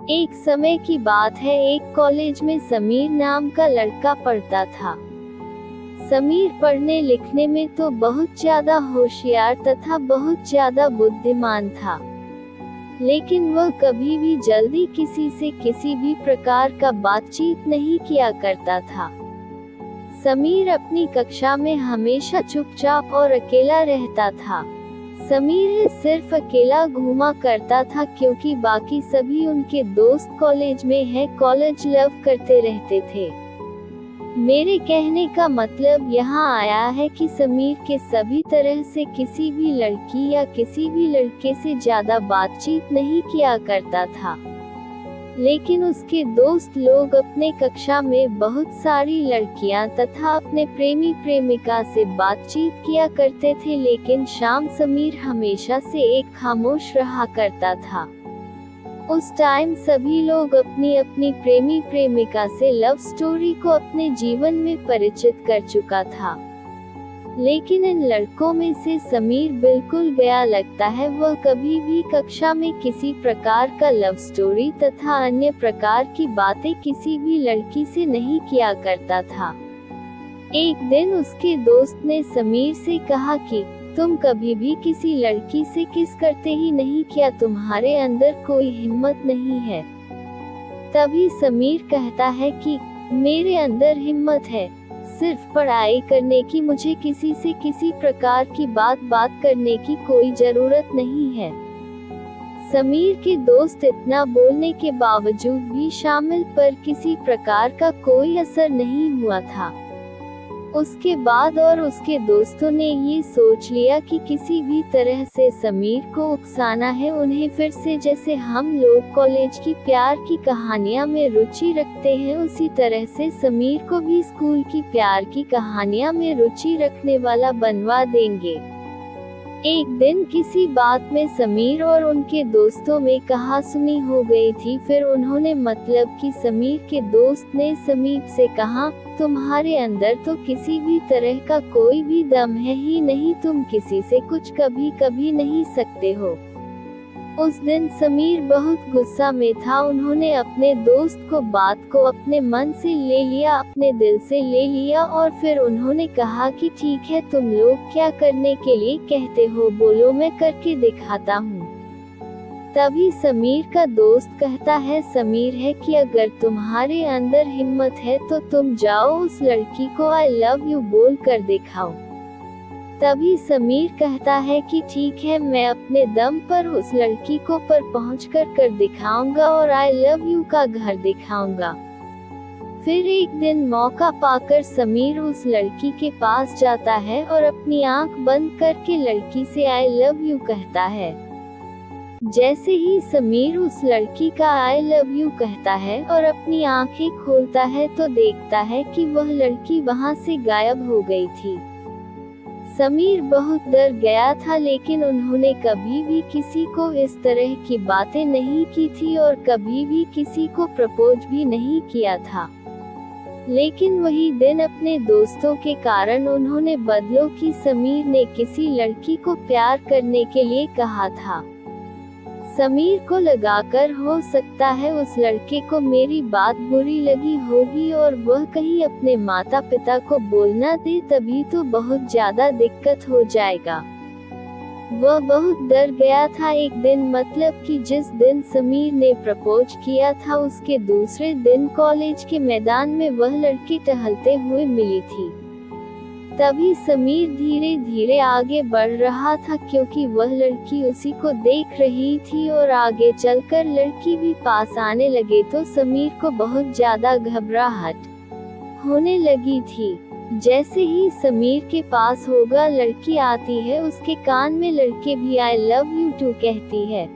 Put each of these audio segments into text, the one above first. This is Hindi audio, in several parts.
एक समय की बात है, एक कॉलेज में समीर नाम का लड़का पढ़ता था। समीर पढ़ने लिखने में तो बहुत ज्यादा होशियार तथा बहुत ज्यादा बुद्धिमान था, लेकिन वह कभी भी जल्दी किसी से किसी भी प्रकार का बातचीत नहीं किया करता था। समीर अपनी कक्षा में हमेशा चुपचाप और अकेला रहता था। समीर सिर्फ अकेला घूमा करता था क्योंकि बाकी सभी उनके दोस्त कॉलेज में है, कॉलेज लव करते रहते थे। मेरे कहने का मतलब यहाँ आया है कि समीर के सभी तरह से किसी भी लड़की या किसी भी लड़के से ज्यादा बातचीत नहीं किया करता था, लेकिन उसके दोस्त लोग अपने कक्षा में बहुत सारी लड़कियां तथा अपने प्रेमी प्रेमिका से बातचीत किया करते थे, लेकिन शाम समीर हमेशा से एक खामोश रहा करता था। उस टाइम सभी लोग अपनी अपनी प्रेमी प्रेमिका से लव स्टोरी को अपने जीवन में परिचित कर चुका था, लेकिन इन लड़कों में से समीर बिल्कुल गया लगता है। वह कभी भी कक्षा में किसी प्रकार का लव स्टोरी तथा अन्य प्रकार की बातें किसी भी लड़की से नहीं किया करता था। एक दिन उसके दोस्त ने समीर से कहा कि तुम कभी भी किसी लड़की से किस करते ही नहीं, क्या तुम्हारे अंदर कोई हिम्मत नहीं है? तभी समीर कहता है कि मेरे अंदर हिम्मत है, सिर्फ पढ़ाई करने की, मुझे किसी से किसी प्रकार की बात करने की कोई जरूरत नहीं है। समीर के दोस्त इतना बोलने के बावजूद भी शामिल पर किसी प्रकार का कोई असर नहीं हुआ था। उसके बाद और उसके दोस्तों ने ये सोच लिया कि किसी भी तरह से समीर को उकसाना है उन्हें फिर से। जैसे हम लोग कॉलेज की प्यार की कहानियां में रुचि रखते हैं, उसी तरह से समीर को भी स्कूल की प्यार की कहानियां में रुचि रखने वाला बनवा देंगे। एक दिन किसी बात में समीर और उनके दोस्तों में कहासुनी हो गई थी। फिर उन्होंने, मतलब कि समीर के दोस्त ने समीर से कहा, तुम्हारे अंदर तो किसी भी तरह का कोई भी दम है ही नहीं, तुम किसी से कुछ कभी नहीं सकते हो। उस दिन समीर बहुत गुस्सा में था। उन्होंने अपने दोस्त को बात को अपने मन से ले लिया, अपने दिल से ले लिया, और फिर उन्होंने कहा कि ठीक है, तुम लोग क्या करने के लिए कहते हो, बोलो मैं करके दिखाता हूँ। तभी समीर का दोस्त कहता है, समीर है कि अगर तुम्हारे अंदर हिम्मत है तो तुम जाओ उस लड़की को आई लव यू बोल कर दिखाओ। तभी समीर कहता है कि ठीक है, मैं अपने दम पर उस लड़की को पर पहुँच कर दिखाऊंगा और आई लव यू का घर दिखाऊंगा। फिर एक दिन मौका पाकर समीर उस लड़की के पास जाता है और अपनी आंख बंद करके लड़की से आई लव यू कहता है। जैसे ही समीर उस लड़की का आई लव यू कहता है और अपनी आंखें खोलता है तो देखता है कि वह लड़की वहां से गायब हो गई थी। समीर बहुत डर गया था, लेकिन उन्होंने कभी भी किसी को इस तरह की बातें नहीं की थी और कभी भी किसी को प्रपोज भी नहीं किया था। लेकिन वही दिन अपने दोस्तों के कारण उन्होंने बदलो कि समीर ने किसी लड़की को प्यार करने के लिए कहा था। समीर को लगाकर हो सकता है उस लड़के को मेरी बात बुरी लगी होगी और वह कहीं अपने माता पिता को बोलना दे, तभी तो बहुत ज्यादा दिक्कत हो जाएगा। वह बहुत डर गया था। एक दिन, मतलब कि जिस दिन समीर ने प्रपोज किया था, उसके दूसरे दिन कॉलेज के मैदान में वह लड़की टहलते हुए मिली थी। तभी समीर धीरे धीरे आगे बढ़ रहा था क्योंकि वह लड़की उसी को देख रही थी और आगे चलकर लड़की भी पास आने लगे तो समीर को बहुत ज्यादा घबराहट होने लगी थी। जैसे ही समीर के पास होगा लड़की आती है, उसके कान में लड़के भी आई लव यू टू कहती है।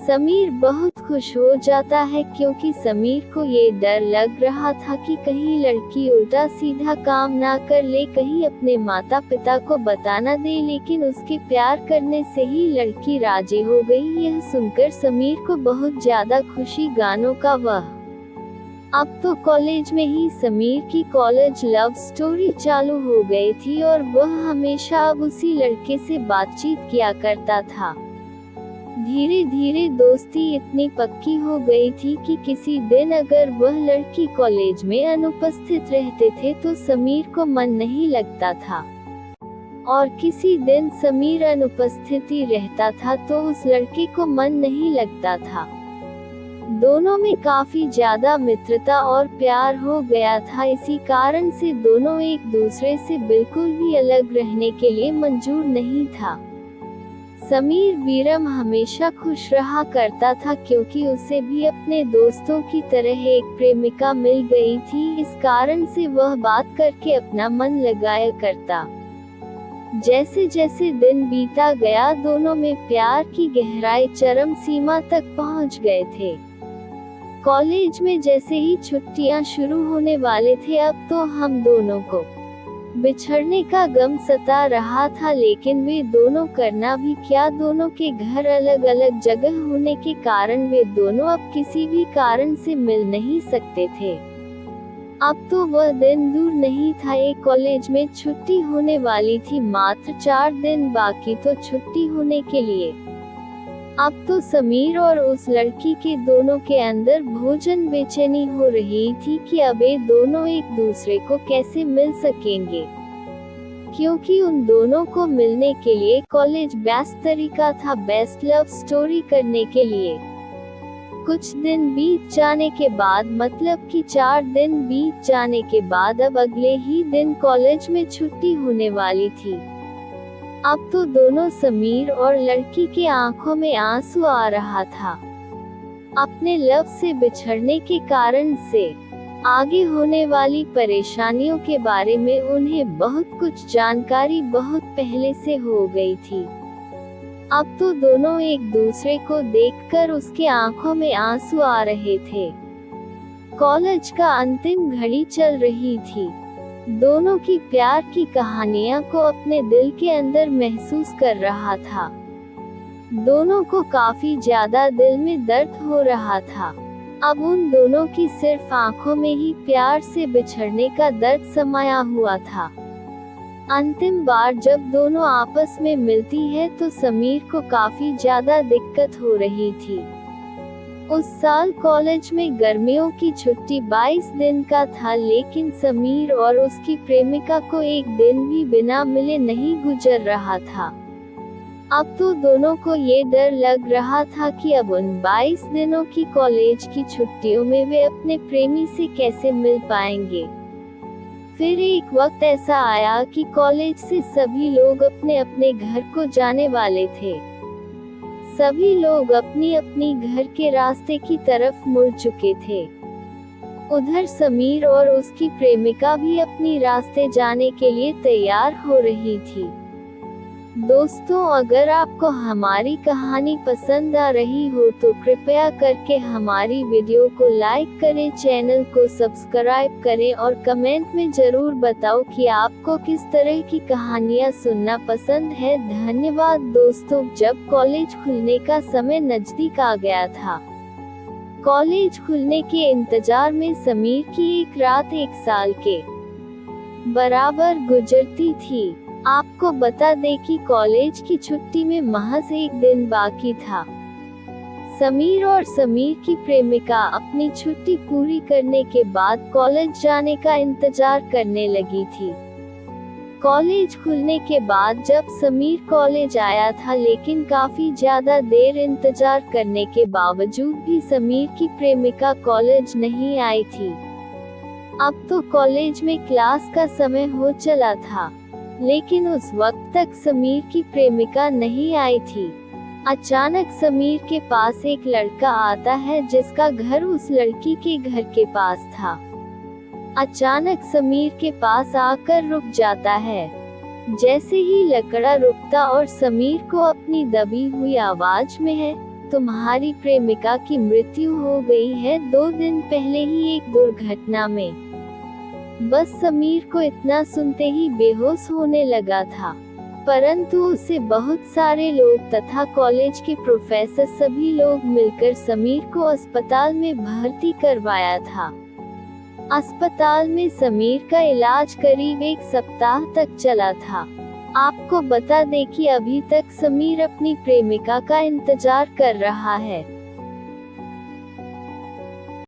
समीर बहुत खुश हो जाता है क्योंकि समीर को ये डर लग रहा था कि कहीं लड़की उल्टा सीधा काम ना कर ले, कहीं अपने माता पिता को बता ना दे, लेकिन उसके प्यार करने से ही लड़की राजी हो गई। यह सुनकर समीर को बहुत ज्यादा खुशी गानों का वह अब तो कॉलेज में ही समीर की कॉलेज लव स्टोरी चालू हो गई थी और वह हमेशा अब उसी लड़के से बातचीत किया करता था। धीरे धीरे दोस्ती इतनी पक्की हो गई थी कि किसी दिन अगर वह लड़की कॉलेज में अनुपस्थित रहते थे तो समीर को मन नहीं लगता था, और किसी दिन समीर अनुपस्थिति रहता था तो उस लड़के को मन नहीं लगता था। दोनों में काफी ज्यादा मित्रता और प्यार हो गया था। इसी कारण से दोनों एक दूसरे से बिल्कुल भी अलग रहने के लिए मंजूर नहीं था। समीर वीरम हमेशा खुश रहा करता था क्योंकि उसे भी अपने दोस्तों की तरह एक प्रेमिका मिल गई थी। इस कारण से वह बात करके अपना मन लगाया करता। जैसे जैसे दिन बीता गया दोनों में प्यार की गहराई चरम सीमा तक पहुंच गए थे। कॉलेज में जैसे ही छुट्टियां शुरू होने वाले थे अब तो हम दोनों को बिछड़ने का गम सता रहा था, लेकिन वे दोनों करना भी क्या, दोनों के घर अलग अलग जगह होने के कारण वे दोनों अब किसी भी कारण से मिल नहीं सकते थे। अब तो वह दिन दूर नहीं था। एक कॉलेज में छुट्टी होने वाली थी, मात्र 4 दिन बाकी तो छुट्टी होने के लिए। अब तो समीर और उस लड़की के दोनों के अंदर भोजन बेचैनी हो रही थी कि अब ये दोनों एक दूसरे को कैसे मिल सकेंगे, क्योंकि उन दोनों को मिलने के लिए कॉलेज बेस्ट तरीका था बेस्ट लव स्टोरी करने के लिए। कुछ दिन बीत जाने के बाद, मतलब कि 4 दिन बीत जाने के बाद अब अगले ही दिन कॉलेज में छुट्टी होने वाली थी। अब तो दोनों समीर और लड़की के आंखों में आंसू आ रहा था। अपने लव से बिछड़ने के कारण से आगे होने वाली परेशानियों के बारे में उन्हें बहुत कुछ जानकारी बहुत पहले से हो गई थी। अब तो दोनों एक दूसरे को देखकर उसके आंखों में आंसू आ रहे थे। कॉलेज का अंतिम घड़ी चल रही थी। दोनों की प्यार की कहानियां को अपने दिल के अंदर महसूस कर रहा था। दोनों को काफी ज्यादा दिल में दर्द हो रहा था। अब उन दोनों की सिर्फ आंखों में ही प्यार से बिछड़ने का दर्द समाया हुआ था। अंतिम बार जब दोनों आपस में मिलती है तो समीर को काफी ज्यादा दिक्कत हो रही थी। उस साल कॉलेज में गर्मियों की छुट्टी 22 दिन का था, लेकिन समीर और उसकी प्रेमिका को एक दिन भी बिना मिले नहीं गुजर रहा था। अब तो दोनों को ये डर लग रहा था कि अब उन 22 दिनों की कॉलेज की छुट्टियों में वे अपने प्रेमी से कैसे मिल पाएंगे। फिर एक वक्त ऐसा आया कि कॉलेज से सभी लोग अपने अपने घर को जाने वाले थे। सभी लोग अपनी अपनी घर के रास्ते की तरफ मुड़ चुके थे। उधर समीर और उसकी प्रेमिका भी अपनी रास्ते जाने के लिए तैयार हो रही थी। दोस्तों, अगर आपको हमारी कहानी पसंद आ रही हो तो कृपया करके हमारी वीडियो को लाइक करें, चैनल को सब्सक्राइब करें और कमेंट में जरूर बताओ कि आपको किस तरह की कहानियां सुनना पसंद है। धन्यवाद दोस्तों। जब कॉलेज खुलने का समय नजदीक आ गया था, कॉलेज खुलने के इंतजार में समीर की एक रात 1 साल के बराबर गुजरती थी। आपको बता दें कि कॉलेज की छुट्टी में महज 1 दिन बाकी था। समीर और समीर की प्रेमिका अपनी छुट्टी पूरी करने के बाद कॉलेज जाने का इंतजार करने लगी थी। कॉलेज खुलने के बाद जब समीर कॉलेज आया था, लेकिन काफी ज्यादा देर इंतजार करने के बावजूद भी समीर की प्रेमिका कॉलेज नहीं आई थी। अब तो कॉलेज में क्लास का समय हो चला था, लेकिन उस वक्त तक समीर की प्रेमिका नहीं आई थी। अचानक समीर के पास एक लड़का आता है जिसका घर उस लड़की के घर के पास था। अचानक समीर के पास आकर रुक जाता है। जैसे ही लड़का रुकता और समीर को अपनी दबी हुई आवाज में है, तुम्हारी प्रेमिका की मृत्यु हो गई है 2 दिन पहले ही एक दुर्घटना में। बस समीर को इतना सुनते ही बेहोश होने लगा था, परंतु उसे बहुत सारे लोग तथा कॉलेज के प्रोफेसर सभी लोग मिलकर समीर को अस्पताल में भर्ती करवाया था। अस्पताल में समीर का इलाज करीब 1 सप्ताह तक चला था। आपको बता दें कि अभी तक समीर अपनी प्रेमिका का इंतजार कर रहा है।